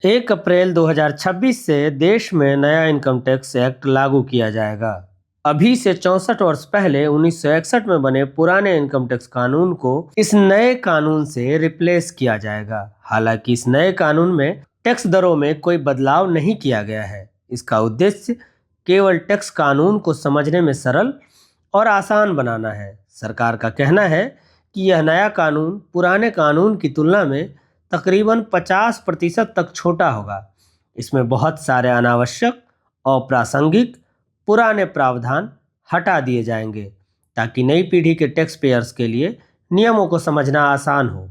1 अप्रैल 2026 से देश में नया इनकम टैक्स एक्ट लागू किया जाएगा। अभी से 64 वर्ष पहले 1961 में बने पुराने इनकम टैक्स कानून को इस नए कानून से रिप्लेस किया जाएगा। हालांकि इस नए कानून में टैक्स दरों में कोई बदलाव नहीं किया गया है। इसका उद्देश्य केवल टैक्स कानून को समझने में सरल और आसान बनाना है। सरकार का कहना है कि यह नया कानून पुराने कानून की तुलना में तकरीबन 50% तक छोटा होगा। इसमें बहुत सारे अनावश्यक और अप्रासंगिक पुराने प्रावधान हटा दिए जाएंगे ताकि नई पीढ़ी के टैक्स पेयर्स के लिए नियमों को समझना आसान हो।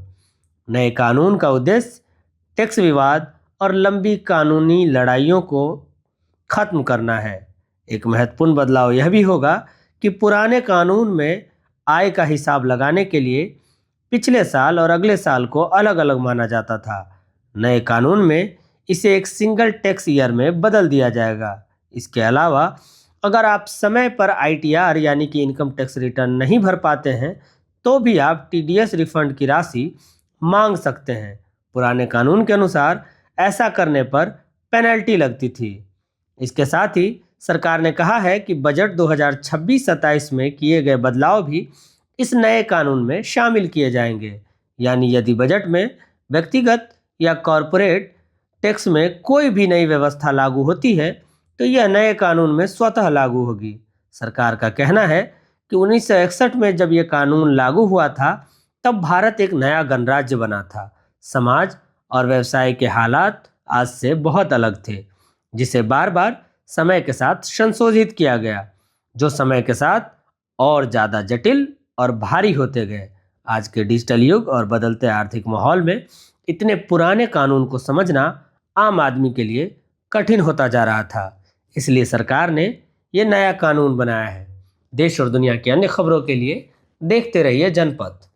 नए कानून का उद्देश्य टैक्स विवाद और लंबी कानूनी लड़ाइयों को खत्म करना है। एक महत्वपूर्ण बदलाव यह भी होगा कि पुराने कानून में आय का हिसाब लगाने के लिए पिछले साल और अगले साल को अलग अलग माना जाता था। नए कानून में इसे एक सिंगल टैक्स ईयर में बदल दिया जाएगा। इसके अलावा अगर आप समय पर आईटीआर यानी कि इनकम टैक्स रिटर्न नहीं भर पाते हैं तो भी आप टीडीएस रिफंड की राशि मांग सकते हैं। पुराने कानून के अनुसार ऐसा करने पर पेनल्टी लगती थी। इसके साथ ही सरकार ने कहा है कि बजट 2026-27 में किए गए बदलाव भी इस नए कानून में शामिल किए जाएंगे। यानी यदि बजट में व्यक्तिगत या कॉरपोरेट टैक्स में कोई भी नई व्यवस्था लागू होती है तो यह नए कानून में स्वतः लागू होगी। सरकार का कहना है कि 1961 में जब यह कानून लागू हुआ था तब भारत एक नया गणराज्य बना था। समाज और व्यवसाय के हालात आज से बहुत अलग थे, जिसे बार बार समय के साथ संशोधित किया गया, जो समय के साथ और ज़्यादा जटिल और भारी होते गए। आज के डिजिटल युग और बदलते आर्थिक माहौल में इतने पुराने कानून को समझना आम आदमी के लिए कठिन होता जा रहा था। इसलिए सरकार ने ये नया कानून बनाया है। देश और दुनिया की अन्य खबरों के लिए देखते रहिए जनपथ।